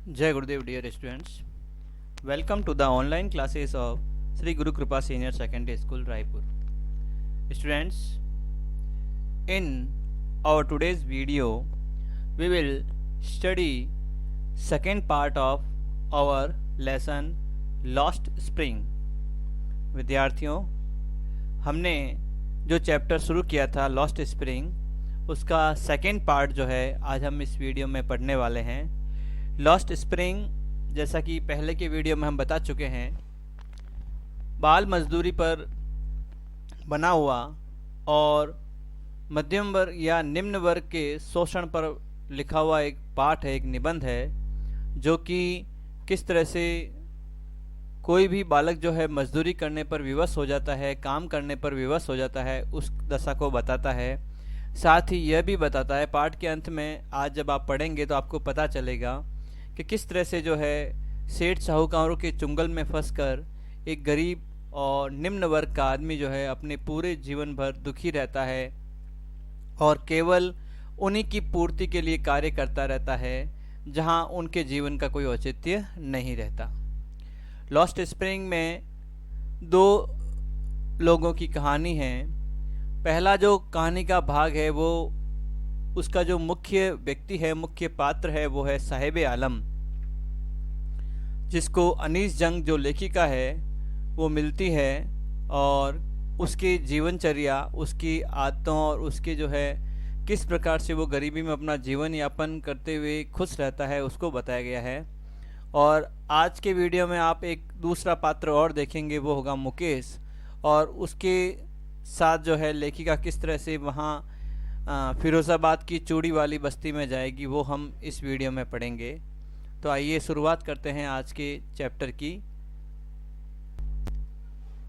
Jai Gurudev, dear students. Welcome to the online classes of Sri Guru Kripa Senior Secondary School, Raipur. Students, in our today's video, we will study second part of our lesson Lost Spring. विद्यार्थियों, हमने जो chapter शुरू किया था lost spring, उसका second part जो है आज हम इस वीडियो में पढ़ने वाले हैं। लॉस्ट स्प्रिंग, जैसा कि पहले के वीडियो में हम बता चुके हैं, बाल मजदूरी पर बना हुआ और मध्यम वर्ग या निम्न वर्ग के शोषण पर लिखा हुआ एक पाठ है, एक निबंध है, जो कि किस तरह से कोई भी बालक जो है मजदूरी करने पर विवश हो जाता है, काम करने पर विवश हो जाता है, उस दशा को बताता है। साथ ही यह भी बताता है, पाठ के अंत में आज जब आप पढ़ेंगे तो आपको पता चलेगा कि किस तरह से जो है सेठ साहूकारों के चुंगल में फंसकर एक गरीब और निम्न वर्ग का आदमी जो है अपने पूरे जीवन भर दुखी रहता है और केवल उन्हीं की पूर्ति के लिए कार्य करता रहता है, जहां उनके जीवन का कोई औचित्य नहीं रहता। लॉस्ट स्प्रिंग में दो लोगों की कहानी है। पहला जो कहानी का भाग है वो उसका जो मुख्य व्यक्ति है, मुख्य पात्र है, वो है साहिब आलम, जिसको अनीस जंग जो लेखिका है वो मिलती है और उसकी जीवनचर्या, उसकी आदतों और उसके जो है किस प्रकार से वो गरीबी में अपना जीवन यापन करते हुए खुश रहता है, उसको बताया गया है। और आज के वीडियो में आप एक दूसरा पात्र और देखेंगे, वो होगा मुकेश, और उसके साथ जो है लेखिका किस तरह से वहाँ फिरोज़ाबाद की चूड़ी वाली बस्ती में जाएगी, वो हम इस वीडियो में पढ़ेंगे। तो आइए शुरुआत करते हैं आज के चैप्टर की।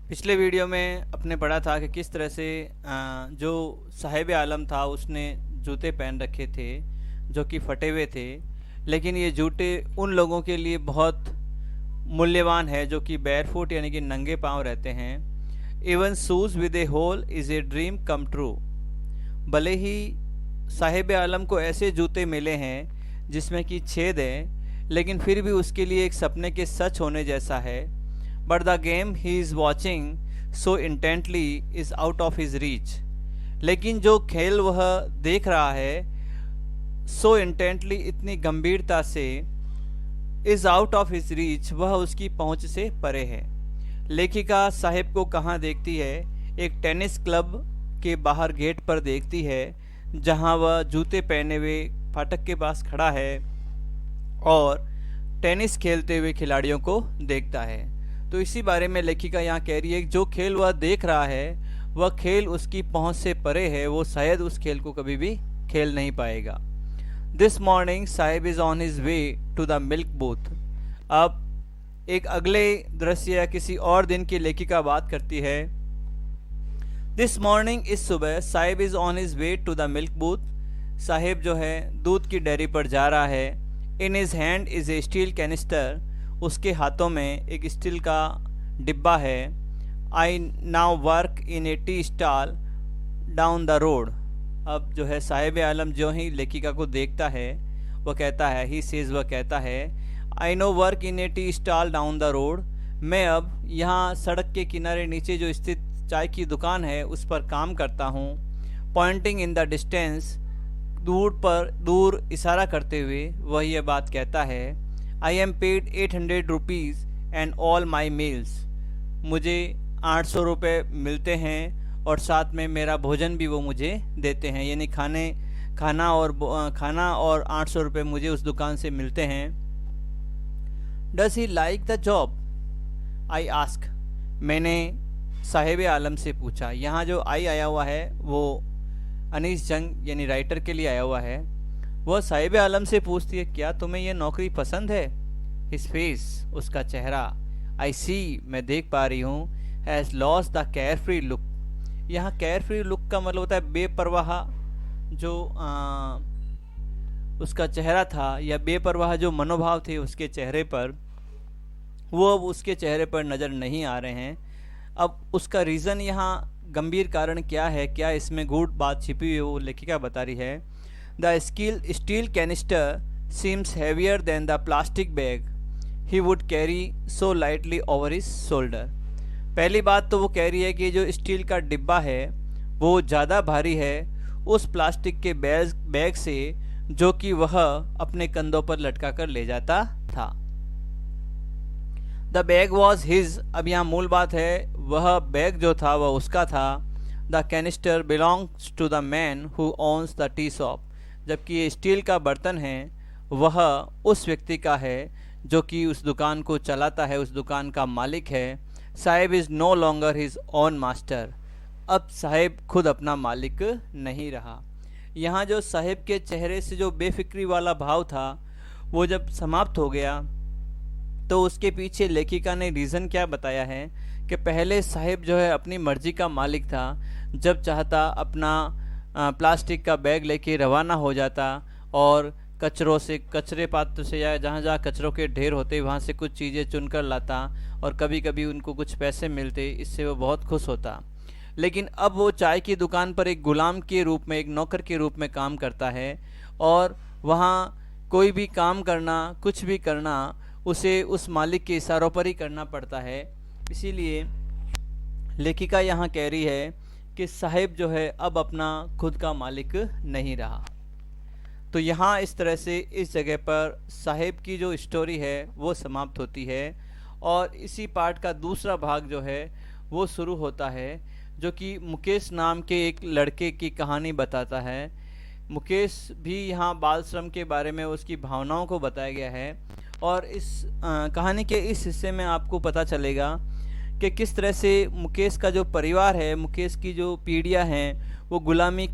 पिछले वीडियो में अपने पढ़ा था कि किस तरह से जो साहिब आलम था उसने जूते पहन रखे थे जो कि फटे हुए थे, लेकिन ये जूते उन लोगों के लिए बहुत मूल्यवान है जो कि बैरफुट यानी कि नंगे पांव रहते हैं। Even shoes with a hole is a dream come true. भले ही साहिब आलम को ऐसे जूते मिले हैं जिसमें कि छेद है, लेकिन फिर भी उसके लिए एक सपने के सच होने जैसा है। But the game he is watching so intently is out of his reach. लेकिन जो खेल वह देख रहा है सो इंटेंटली, इतनी गंभीरता से, is out of his reach, वह उसकी पहुंच से परे है। लेखिका साहिब को कहाँ देखती है? एक टेनिस क्लब के बाहर गेट पर देखती है, जहां वह जूते पहने हुए फाटक के पास खड़ा है और टेनिस खेलते हुए खिलाड़ियों को देखता है। तो इसी बारे में लेखिका यहाँ कह रही है कि जो खेल वह देख रहा है वह खेल उसकी पहुंच से परे है, वो शायद उस खेल को कभी भी खेल नहीं पाएगा। This morning Saheb is on his way to the milk booth. अब एक अगले दृश्य या किसी और दिन की लेखिका बात करती है। दिस मॉर्निंग, इस सुबह, Saheb is on his way to the milk booth. Saheb जो है दूध की डेयरी पर जा रहा है। In his hand is a steel canister. उसके हाथों में एक स्टील का डिब्बा है। I now work in a tea stall down the road. अब जो है साहिब आलम जो ही लेखिका को देखता है वह कहता है, ही सेज, वह कहता है, I know work in a tea stall down the road. मैं अब यहाँ सड़क के किनारे नीचे जो स्थित चाय की दुकान है उस पर काम करता हूँ। पॉइंटिंग इन द डिस्टेंस, दूर इशारा करते हुए वह यह बात कहता है, I am paid 800 rupees and all my meals. मुझे 800 रुपये मिलते हैं और साथ में मेरा भोजन भी वो मुझे देते हैं, यानी खाना और 800 रुपये मुझे उस दुकान से मिलते हैं। Does he like the job? I ask. मैंने साहिब आलम से पूछा। यहाँ जो आई आया हुआ है वो अनीस जंग यानी राइटर के लिए आया हुआ है। वह साहिब आलम से पूछती है, क्या तुम्हें यह नौकरी पसंद है? हिज फेस, उसका चेहरा, आई सी, मैं देख पा रही हूँ, has lost the care free look. यहाँ केयर फ्री लुक का मतलब होता है बेपरवाह जो उसका चेहरा था, या बेपरवाह जो मनोभाव थे उसके चेहरे पर, वो अब उसके चेहरे पर नज़र नहीं आ रहे हैं। अब उसका रीज़न, यहाँ गंभीर कारण क्या है, क्या इसमें गूढ़ बात छिपी हुई है, वो लेखिका बता रही है। The steel canister seems heavier than the plastic bag he would carry so lightly over his shoulder. पहली बात तो वो कह रही है कि जो स्टील का डिब्बा है वो ज़्यादा भारी है उस प्लास्टिक के बैग से जो कि वह अपने कंधों पर लटका कर ले जाता था. The bag was his. अब यहाँ मूल बात है वह बैग जो था वह उसका था. The canister belongs to the man who owns the tea shop. जबकि ये स्टील का बर्तन है वह उस व्यक्ति का है जो कि उस दुकान को चलाता है, उस दुकान का मालिक है. Saheb is no longer his own master. अब साहिब खुद अपना मालिक नहीं रहा. यहाँ जो साहिब के चेहरे से जो बेफिक्री वाला भाव था वो जब समाप्त हो गया तो उसके पीछे लेखिका ने रीज़न क्या बताया है कि पहले साहिब जो है अपनी मर्जी का मालिक था. जब चाहता अपना प्लास्टिक का बैग लेके रवाना हो जाता और कचरे पात्र से या जहाँ जहाँ कचरों के ढेर होते वहाँ से कुछ चीज़ें चुनकर लाता और कभी कभी उनको कुछ पैसे मिलते, इससे वो बहुत खुश होता. लेकिन अब वो चाय की दुकान पर एक गुलाम के रूप में, एक नौकर के रूप में काम करता है और वहाँ कोई भी काम करना, कुछ भी करना उसे उस मालिक के इशारों पर ही करना पड़ता है. इसीलिए लेखिका यहाँ कह रही है कि साहिब जो है अब अपना खुद का मालिक नहीं रहा. तो यहाँ इस तरह से इस जगह पर साहिब की जो स्टोरी है वो समाप्त होती है और इसी पार्ट का दूसरा भाग जो है वो शुरू होता है जो कि मुकेश नाम के एक लड़के की कहानी बताता है. मुकेश भी यहाँ बाल श्रम के बारे में उसकी भावनाओं को बताया गया है और इस कहानी के इस हिस्से में आपको पता चलेगा कि किस तरह से मुकेश का जो परिवार है, मुकेश की जो पीढ़ियाँ हैं वो गुलामी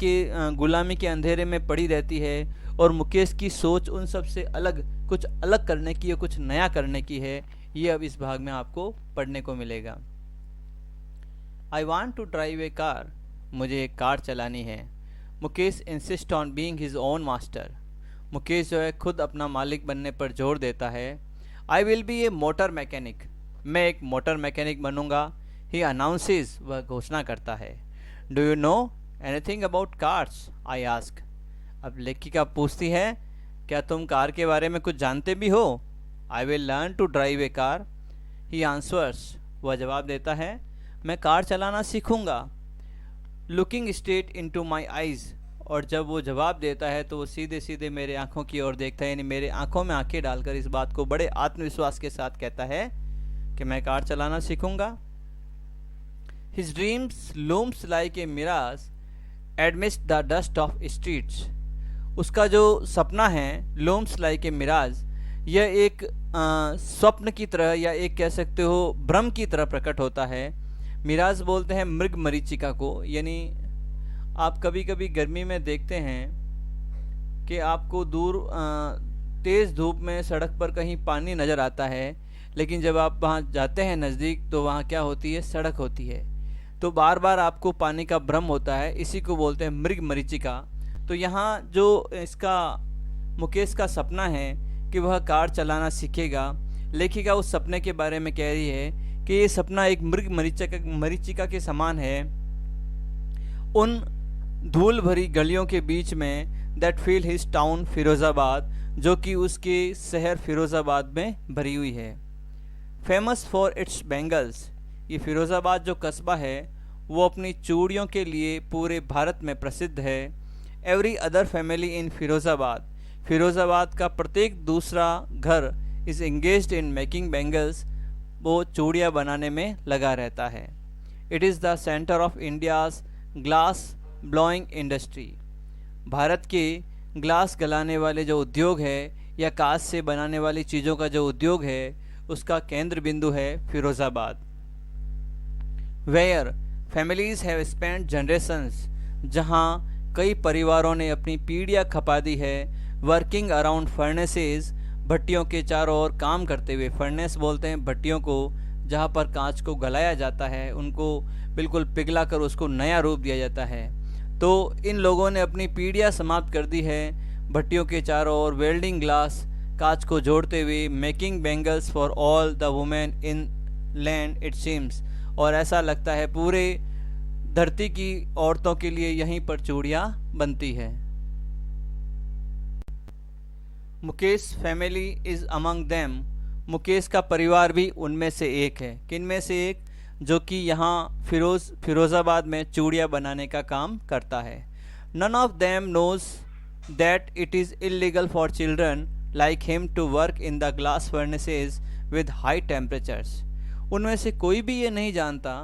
के अंधेरे में पड़ी रहती है और मुकेश की सोच उन सब से अलग, कुछ अलग करने की या कुछ नया करने की है. ये अब इस भाग में आपको पढ़ने को मिलेगा. I want to drive a car. मुझे एक कार चलानी है. Mukesh insist on being his own master. Mukesh जो है खुद अपना मालिक बनने पर जोर देता है. I will be A motor mechanic. मैं एक मोटर मैकेनिक बनूंगा. ही अनाउंसेस. वह घोषणा करता है. Do you know anything about cars? I ask. अब लेखिका पूछती है क्या तुम कार के बारे में कुछ जानते भी हो? I will learn to drive a car. He answers. वह जवाब देता है मैं कार चलाना सीखूंगा. Looking straight into my eyes. और जब वो जवाब देता है तो वो सीधे सीधे मेरे आँखों की ओर देखता है, यानी मेरे आँखों में आँखें डालकर इस बात को बड़े आत्मविश्वास के साथ कहता है कि मैं कार चलाना सीखूंगा. His dreams looms like a mirage amidst the dust of streets. उसका जो सपना है लूम्स लाइक ए मिराज, यह एक स्वप्न की तरह या एक कह सकते हो भ्रम की तरह प्रकट होता है. मिराज बोलते हैं मृग मरीचिका को, यानी आप कभी कभी गर्मी में देखते हैं कि आपको दूर तेज़ धूप में सड़क पर कहीं पानी नज़र आता है, लेकिन जब आप वहाँ जाते हैं नज़दीक तो वहाँ क्या होती है, सड़क होती है. तो बार बार आपको पानी का भ्रम होता है, इसी को बोलते हैं मृग मरीचिका. तो यहाँ जो इसका मुकेश का सपना है कि वह कार चलाना सीखेगा, लेखिका उस सपने के बारे में कह रही है कि ये सपना एक मृग मरीचिका के समान है उन धूल भरी गलियों के बीच में that feel his town Firozabad, जो कि उसके शहर फिरोज़ाबाद में भरी हुई है. Famous for its bangles. ये फिरोज़ाबाद जो कस्बा है वो अपनी चूड़ियों के लिए पूरे भारत में प्रसिद्ध है. Every other family in Firozabad. Firozabad का प्रत्येक दूसरा घर is engaged in making bangles. वो चूड़ियाँ बनाने में लगा रहता है. It is the centre of India's glass blowing industry. Bharat के ग्लास गलाने वाले जो उद्योग है या कांच से बनाने वाली चीज़ों का जो उद्योग है उसका केंद्र बिंदु है Firozabad. Where families have spent generations. जहाँ कई परिवारों ने अपनी पीढ़ियाँ खपा दी है. Working around furnaces. भट्टियों के चारों ओर काम करते हुए. फर्नेस बोलते हैं भट्टियों को जहाँ पर कांच को गलाया जाता है, उनको बिल्कुल पिघला कर उसको नया रूप दिया जाता है. तो इन लोगों ने अपनी पीढ़ियाँ समाप्त कर दी है भट्टियों के चारों ओर वेल्डिंग ग्लास कांच को जोड़ते हुए. Making bangles for all the women in land it seems. और ऐसा लगता है पूरे धरती की औरतों के लिए यहीं पर चूड़ियाँ बनती है. Mukesh family is among them. Mukesh का परिवार भी उनमें से एक है। किन में से एक? जो कि यहाँ फिरोज़ाबाद में चूड़ियाँ बनाने का काम करता है। None of them knows that it is illegal for children like him to work in the glass furnaces with high temperatures. उनमें से कोई भी ये नहीं जानता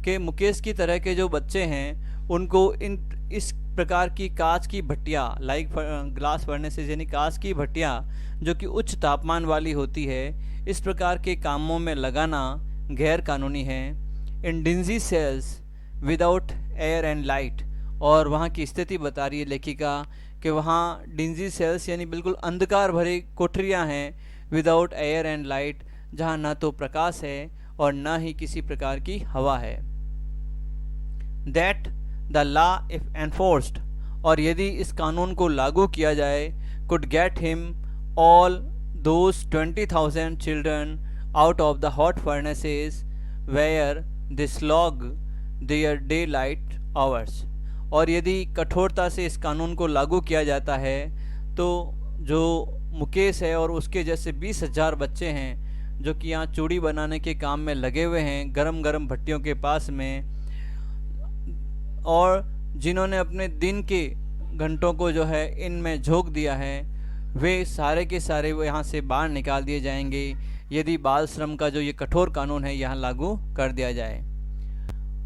कि मुकेश की तरह के जो बच्चे हैं उनको इस प्रकार की कांच की भट्टियाँ लाइक ग्लास फर्नेसेस यानी कांच की भट्टियाँ जो कि उच्च तापमान वाली होती है, इस प्रकार के कामों में लगाना गैर कानूनी है। In dingy cells without air and light. और वहाँ की स्थिति बता रही है लेखिका कि वहाँ डिंजी सेल्स यानी बिल्कुल अंधकार भरी कोठरियाँ हैं, विदाउट एयर एंड लाइट, जहाँ ना तो प्रकाश है और ना ही किसी प्रकार की हवा है। That the law if enforced, और यदि इस कानून को लागू किया जाए, could get him all those 20,000 children out of the hot furnaces where they slog their daylight hours. और यदि कठोरता से इस कानून को लागू किया जाता है तो जो मुकेश है और उसके जैसे 20,000 बच्चे हैं जो कि यहाँ चूड़ी बनाने के काम में लगे हुए हैं गरम गरम भट्टियों के पास में, और जिन्होंने अपने दिन के घंटों को जो है इनमें झोंक दिया है, वे सारे के सारे वो यहाँ से बाहर निकाल दिए जाएंगे यदि बाल श्रम का जो ये कठोर कानून है यहाँ लागू कर दिया जाए।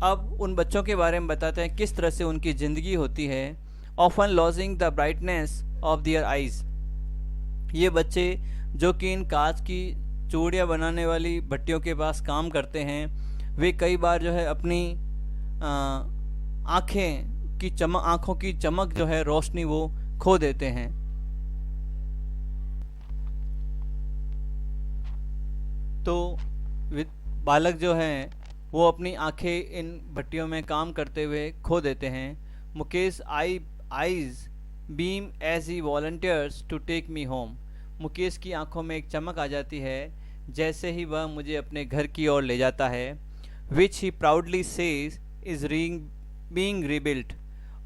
अब उन बच्चों के बारे में बताते हैं किस तरह से उनकी ज़िंदगी होती है। Often losing the brightness of their eyes. ये बच्चे जो कि इन कांच की चूड़ियाँ बनाने वाली भट्टियों के पास काम करते हैं, वे कई बार जो है अपनी आँखों की चमक जो है, रोशनी वो खो देते हैं। तो बालक जो हैं वो अपनी आंखें इन भट्टियों में काम करते हुए खो देते हैं। Mukesh eyes beam as he volunteers to take me home. Mukesh की आंखों में एक चमक आ जाती है जैसे ही वह मुझे अपने घर की ओर ले जाता है। Which he proudly says is being rebuilt.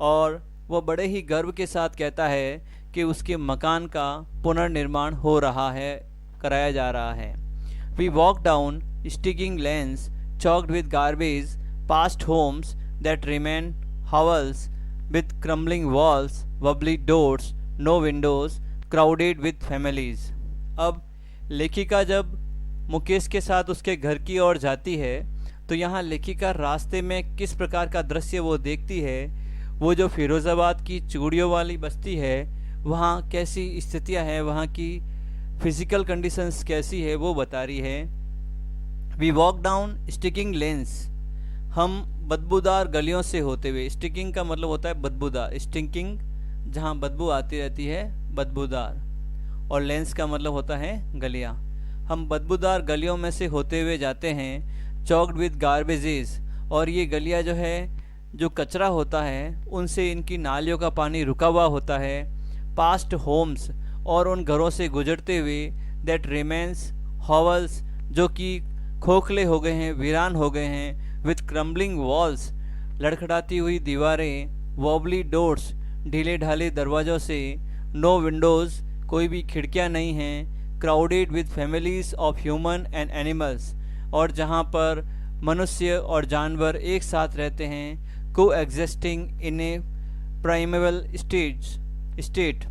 और वह बड़े ही गर्व के साथ कहता है कि उसके मकान का पुनर्निर्माण हो रहा है, कराया जा रहा है। We walk down stinking lanes choked with garbage, past homes that remain hovels with crumbling walls, wobbly doors, no windows, crowded with families। अब लेखिका जब मुकेश के साथ उसके घर की ओर जाती है तो यहाँ लेखिका रास्ते में किस प्रकार का दृश्य वो देखती है, वो जो फिरोज़ाबाद की चूड़ियों वाली बस्ती है वहाँ कैसी स्थितियाँ हैं, वहाँ की फिज़िकल कंडीशंस कैसी है वो बता रही है। We walk down stinking lanes. हम बदबूदार गलियों से होते हुए, स्टिकिंग का मतलब होता है बदबूदार, स्टिंकिंग जहाँ बदबू आती रहती है बदबूदार, और लेंस का मतलब होता है गलियाँ। हम बदबूदार गलियों में से होते हुए जाते हैं। चॉक्ड विद गार्बेजेस, और ये गलियाँ जो है जो कचरा होता है उनसे इनकी नालियों का पानी रुका हुआ होता है। पास्ट होम्स, और उन घरों से गुजरते हुए। दैट रिमेन्स हॉवल्स, जो कि खोखले हो गए हैं, वीरान हो गए हैं। विथ क्रम्बलिंग वॉल्स, लड़खड़ाती हुई दीवारें। वॉबली डोर्स, ढीले ढाले दरवाज़ों से। नो विंडोज़, कोई भी खिड़कियां नहीं हैं। Crowded with families of human and animals, और जहां पर मनुष्य और जानवर एक साथ रहते हैं। को एग्जिस्टिंग इन ए प्राइमेबल स्टेट,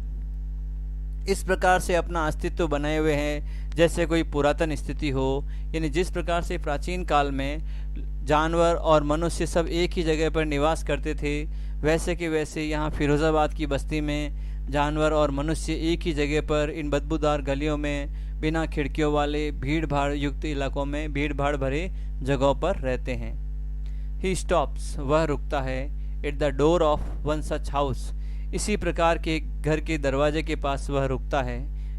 इस प्रकार से अपना अस्तित्व बनाए हुए हैं जैसे कोई पुरातन स्थिति हो। यानी जिस प्रकार से प्राचीन काल में जानवर और मनुष्य सब एक ही जगह पर निवास करते थे, वैसे के वैसे यहाँ फिरोज़ाबाद की बस्ती में जानवर और मनुष्य एक ही जगह पर इन बदबूदार गलियों में, बिना खिड़कियों वाले भीड़ भाड़ युक्त इलाकों में, भीड़ भाड़ भरे जगहों पर रहते हैं। ही स्टॉप्स, वह रुकता है। At the door of one such house, इसी प्रकार के घर के दरवाजे के पास वह रुकता है।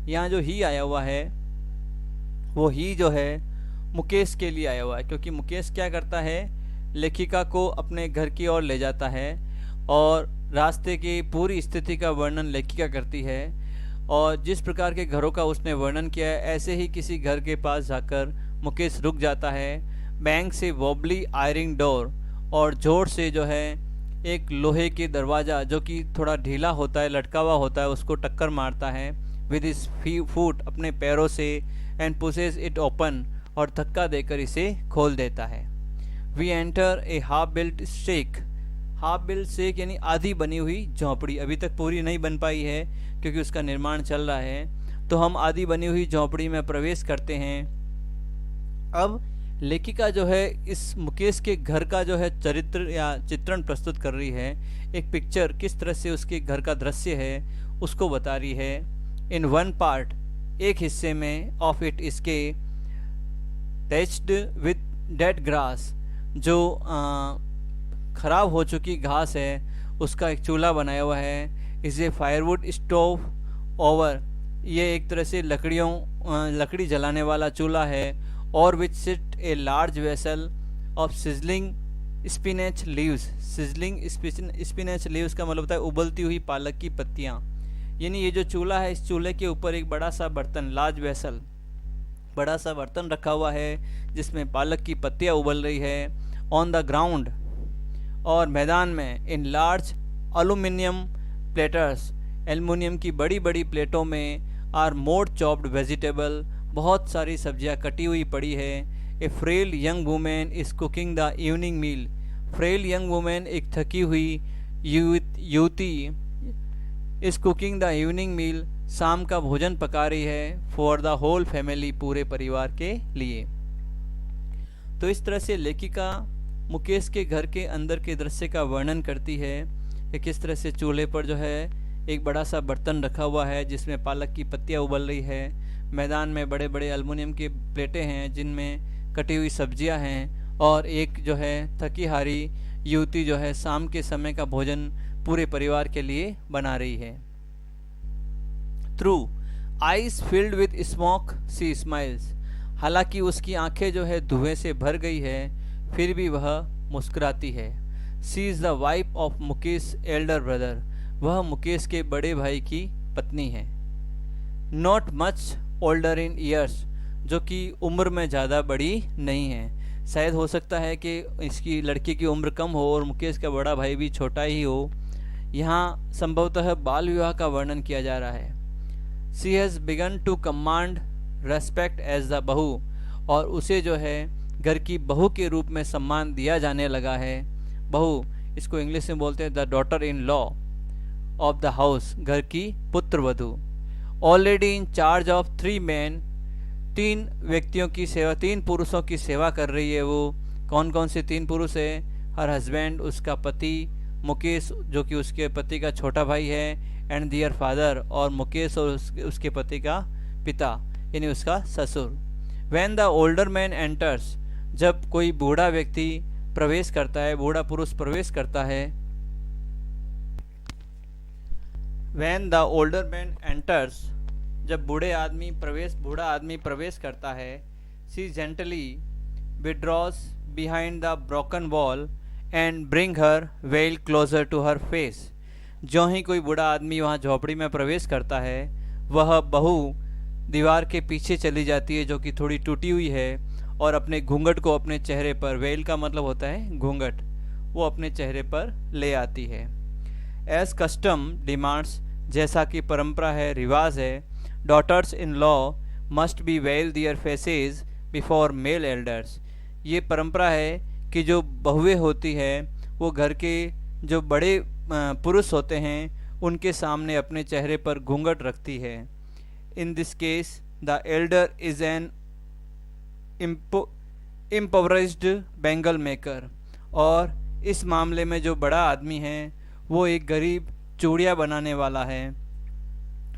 यहाँ जो ही आया हुआ है वो ही जो है मुकेश के लिए आया हुआ है, क्योंकि मुकेश क्या करता है, लेखिका को अपने घर की ओर ले जाता है और रास्ते की पूरी स्थिति का वर्णन लेखिका करती है। और जिस प्रकार के घरों का उसने वर्णन किया है, ऐसे ही किसी घर के पास जाकर मुकेश रुक जाता है। बैंक से वॉबली आयरिंग डोर, और जोर से जो है एक लोहे के दरवाज़ा जो कि थोड़ा ढीला होता है, लटका हुआ होता है, उसको टक्कर मारता है। विद हिज फूट, अपने पैरों से, एंड पुशेस इट ओपन, और धक्का देकर इसे खोल देता है। We enter a half built shack, half built shack यानी आधी बनी हुई झोंपड़ी, अभी तक पूरी नहीं बन पाई है क्योंकि उसका निर्माण चल रहा है। तो हम आधी बनी हुई झोंपड़ी में प्रवेश करते हैं। अब लेखिका जो है इस मुकेश के घर का जो है चरित्र या चित्रण प्रस्तुत कर रही है, एक पिक्चर किस तरह से उसके घर का दृश्य है उसको बता रही है। इन वन पार्ट, एक हिस्से में, ऑफ इट इसके, टैच्ड विद डेड ग्रास, जो खराब हो चुकी घास है उसका एक चूल्हा बनाया हुआ है। Is a firewood stove over, ये एक तरह से लकड़ी जलाने वाला चूल्हा है। और which sit a large vessel of sizzling spinach leaves, sizzling spinach leaves का मतलब होता है उबलती हुई पालक की पत्तियाँ। यानी ये जो चूल्हा है, इस चूल्हे के ऊपर एक बड़ा सा बर्तन, लार्ज वेसल, बड़ा सा बर्तन रखा हुआ है जिसमें पालक की पत्तियाँ उबल रही है। ऑन द ग्राउंड, और मैदान में, in large aluminium platters, aluminium की बड़ी बड़ी प्लेटों में, आर मोड चॉप्ड वेजिटेबल, बहुत सारी सब्जियां कटी हुई पड़ी है। A frail young women is cooking the evening meal, frail young women एक थकी हुई युवती is cooking the evening meal, शाम का भोजन पका रही है। फॉर द होल फैमिली, पूरे परिवार के लिए। तो इस तरह से लेखिका मुकेश के घर के अंदर के दृश्य का वर्णन करती है कि किस तरह से चूल्हे पर जो है एक बड़ा सा बर्तन रखा हुआ है जिसमें पालक की पत्तियां उबल रही है। मैदान में बड़े बड़े एल्युमिनियम की प्लेटें हैं जिनमें कटी हुई सब्जियां हैं, और एक जो है थकी हारी युवती जो है शाम के समय का भोजन पूरे परिवार के लिए बना रही है। Through eyes filled with smoke she smiles, हालांकि उसकी आंखें जो है धुएं से भर गई है फिर भी वह मुस्कुराती है। She is the wife of Mukesh elder brother, वह मुकेश के बड़े भाई की पत्नी है। Not much older in years, जो कि उम्र में ज़्यादा बड़ी नहीं है। शायद हो सकता है कि इसकी लड़की की उम्र कम हो और मुकेश का बड़ा भाई भी छोटा ही हो। यहाँ संभवतः बाल विवाह का वर्णन किया जा रहा है। She has begun to command respect as the bahu, और उसे जो है घर की बहू के रूप में सम्मान दिया जाने लगा है। बहू, इसको इंग्लिश में बोलते हैं the daughter in law of the house, घर की पुत्र वधू। Already in charge of 3 men, 3 व्यक्तियों की सेवा, 3 पुरुषों की सेवा कर रही है वो। कौन कौन से 3 पुरुष है? हर हस्बैंड, उसका पति मुकेश जो कि उसके पति का छोटा भाई है, एंड दियर फादर, और मुकेश और उसके पति का पिता यानी उसका ससुर। When the older man enters, जब कोई बूढ़ा व्यक्ति प्रवेश करता है, बूढ़ा पुरुष प्रवेश करता है। When the older man enters, जब बूढ़ा आदमी प्रवेश करता है, she gently withdraws behind the broken wall and bring her veil closer to her face. जो ही कोई बूढ़ा आदमी वहाँ झोपड़ी में प्रवेश करता है, वह बहू दीवार के पीछे चली जाती है जो कि थोड़ी टूटी हुई है, और अपने घूंघट को अपने चेहरे पर, वेल का मतलब होता है घूंघट, वो अपने चेहरे पर ले आती है। एज कस्टम डिमांड्स, जैसा कि परंपरा है, रिवाज है, daughters in law must be veil their faces before male elders, ये परंपरा है कि जो बहुएं होती है वो घर के जो बड़े पुरुष होते हैं उनके सामने अपने चेहरे पर घूंघट रखती है। In this case the elder is an impoverished bangle maker, और इस मामले में जो बड़ा आदमी है वो एक गरीब चूड़ियाँ बनाने वाला है।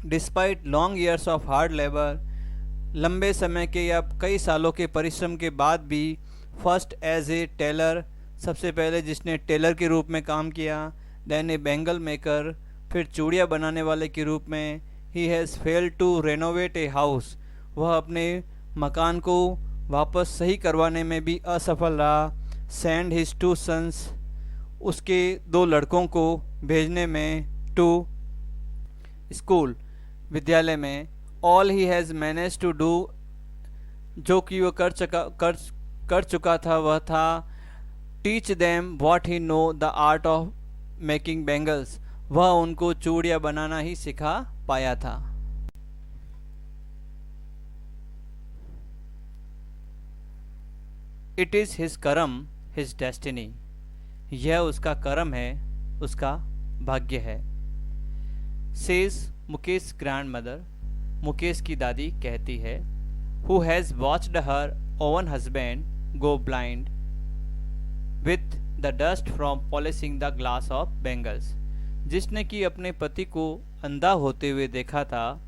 Despite long years of hard labour, लंबे समय के या कई सालों के परिश्रम के बाद भी, फर्स्ट एज ए टेलर, सबसे पहले जिसने टेलर के रूप में काम किया, देन ए बैंगल मेकर, फिर चूड़ियाँ बनाने वाले के रूप में, he has failed to renovate a house, वह अपने मकान को वापस सही करवाने में भी असफल रहा। सेंड हिज 2 sons, उसके 2 लड़कों को भेजने में, टू स्कूल, विद्यालय में। All he has manage to do, जो कि वो कर चुका था वह था, teach them what he know the art of making bangles, वह उनको चूड़ियाँ बनाना ही सिखा पाया था। It is his karam his destiny, यह उसका कर्म है, उसका भाग्य है। Says Mukesh grandmother, Mukesh की दादी कहती है, who has watched her own husband go blind with the dust from polishing the glass of bangles, जिसने कि अपने पति को अंधा होते हुए देखा था,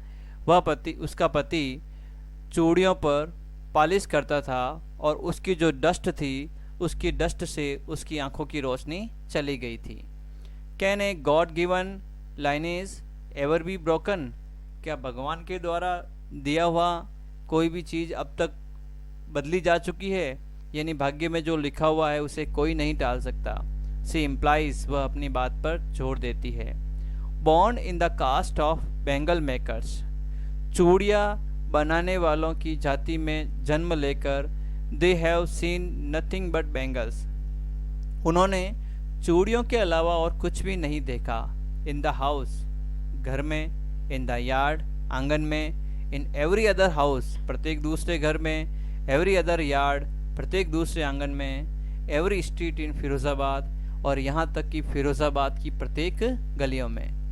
उसका पति चूड़ियों पर पॉलिश करता था और उसकी जो डस्ट थी, उसकी डस्ट से उसकी आंखों की रोशनी चली गई थी। Can a god given lineage ever be broken, क्या भगवान के द्वारा दिया हुआ कोई भी चीज़ अब तक बदली जा चुकी है, यानी भाग्य में जो लिखा हुआ है उसे कोई नहीं टाल सकता। सी इम्प्लाइज, वह अपनी बात पर जोर देती है। Born in the caste of bangle makers, चूड़ियाँ बनाने वालों की जाति में जन्म लेकर, they have seen nothing but bangles, उन्होंने चूड़ियों के अलावा और कुछ भी नहीं देखा। इन द हाउस, घर में, इन द यार्ड, आंगन में, इन एवरी अदर हाउस, प्रत्येक दूसरे घर में, एवरी अदर यार्ड, प्रत्येक दूसरे आंगन में, एवरी स्ट्रीट इन फिरोज़ाबाद, और यहाँ तक कि फिरोज़ाबाद की प्रत्येक गलियों में।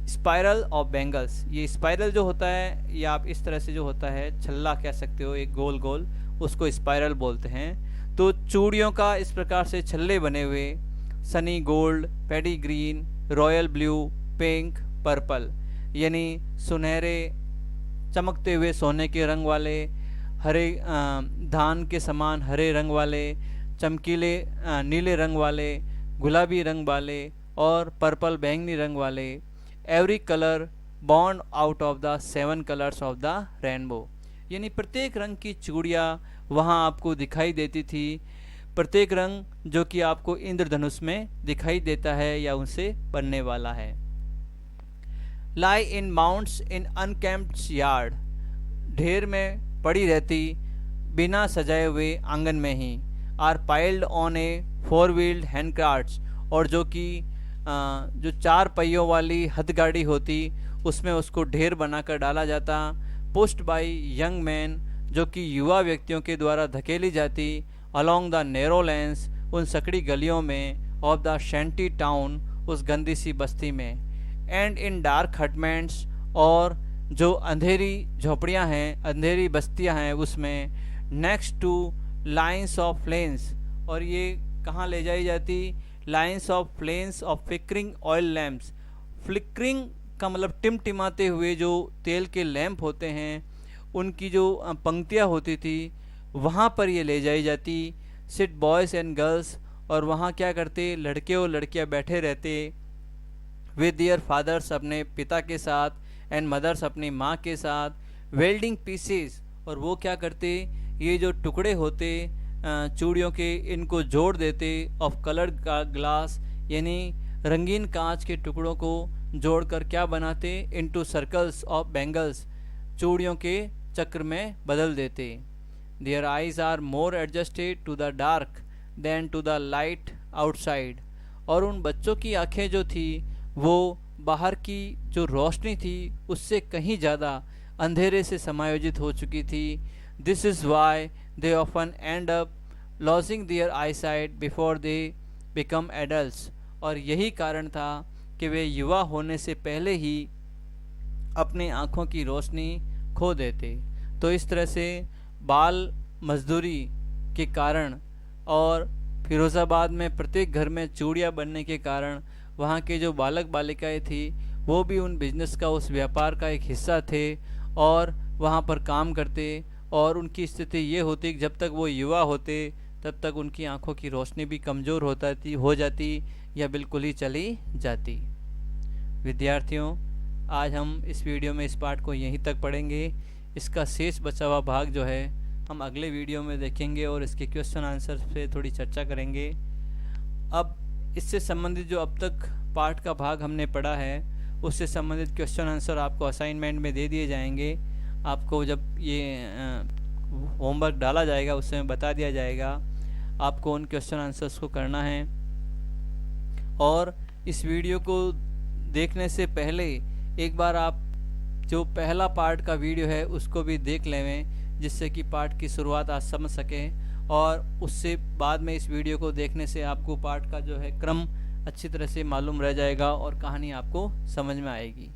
स्पाइरल ऑफ बेंगल्स, ये स्पाइरल जो होता है, या आप इस तरह से जो होता है छल्ला कह सकते हो, एक गोल गोल, उसको स्पाइरल बोलते हैं। तो चूड़ियों का इस प्रकार से छल्ले बने हुए, Sunny gold, paddy green, royal blue, pink, purple, यानी सुनहरे चमकते हुए सोने के रंग वाले, हरे धान के समान हरे रंग वाले, चमकीले नीले रंग वाले, गुलाबी रंग वाले, और पर्पल बैंगनी रंग वाले। Every colour born out of the 7 colours of the rainbow, यानी प्रत्येक रंग की चूड़ियाँ वहाँ आपको दिखाई देती थी, प्रत्येक रंग जो कि आपको इंद्रधनुष में दिखाई देता है या उनसे बनने वाला है। लाई इन माउंट्स इन अनकेम्प्ड यार्ड, ढेर में पड़ी रहती बिना सजाए हुए आंगन में ही। Are piled on a 4 wheeled hand carts, और जो कि जो 4 पहियों वाली हथगाड़ी होती, उसमें उसको ढेर बनाकर डाला जाता। पुश्ड बाई यंग मैन, जो कि युवा व्यक्तियों के द्वारा धकेली जाती। अलोंग द नैरो लेन्स, उन सकड़ी गलियों में। ऑफ द शैंटी टाउन, उस गंदी सी बस्ती में। एंड इन डार्क हटमेंट्स, और जो अंधेरी झोपड़ियाँ हैं, अंधेरी बस्तियाँ हैं, उसमें। Next two lines of flames, और ये कहाँ ले जाई जाती? Lines of flames of flickering oil lamps, flickering का मतलब टिमटिमाते हुए जो तेल के लैंप होते हैं, उनकी जो पंक्तियाँ होती थी, वहाँ पर ये ले जाई जाती। सिट बॉयज़ एंड गर्ल्स, और वहाँ क्या करते, लड़के और लड़कियाँ बैठे रहते। विद दियर फादर्स, अपने पिता के साथ, एंड मदर्स, अपनी माँ के साथ। वेल्डिंग पीसेस, और वो क्या करते, ये जो टुकड़े होते चूड़ियों के, इनको जोड़ देते। ऑफ कलर्ड ग्लास, यानी रंगीन कांच के टुकड़ों को जोड़कर क्या बनाते, इनटू सर्कल्स ऑफ बेंगल्स, चूड़ियों के चक्र में बदल देते। Their eyes are more adjusted to the dark than to the light outside, और उन बच्चों की आंखें जो थी वो बाहर की जो रोशनी थी उससे कहीं ज़्यादा अंधेरे से समायोजित हो चुकी थी। This is why they often end up losing their eyesight before they become adults, और यही कारण था कि वे युवा होने से पहले ही अपनी आँखों की रोशनी खो देते। तो इस तरह से बाल मजदूरी के कारण और फिरोज़ाबाद में प्रत्येक घर में चूड़ियाँ बनने के कारण वहाँ के जो बालक बालिकाएं थी वो भी उन बिजनेस का, उस व्यापार का एक हिस्सा थे और वहाँ पर काम करते। और उनकी स्थिति ये होती कि जब तक वो युवा होते तब तक उनकी आंखों की रोशनी भी कमज़ोर हो जाती या बिल्कुल ही चली जाती। विद्यार्थियों, आज हम इस वीडियो में इस पाठ को यहीं तक पढ़ेंगे। इसका शेष बचा हुआ भाग जो है हम अगले वीडियो में देखेंगे और इसके क्वेश्चन आंसर पे थोड़ी चर्चा करेंगे। अब इससे संबंधित जो अब तक पाठ का भाग हमने पढ़ा है उससे संबंधित क्वेश्चन आंसर आपको असाइनमेंट में दे दिए जाएंगे। आपको जब ये होमवर्क डाला जाएगा उस समय बता दिया जाएगा आपको उन क्वेश्चन आंसर्स को करना है। और इस वीडियो को देखने से पहले एक बार आप जो पहला पार्ट का वीडियो है उसको भी देख लें, जिससे कि पाठ की शुरुआत आप समझ सकें, और उससे बाद में इस वीडियो को देखने से आपको पाठ का जो है क्रम अच्छी तरह से मालूम रह जाएगा और कहानी आपको समझ में आएगी।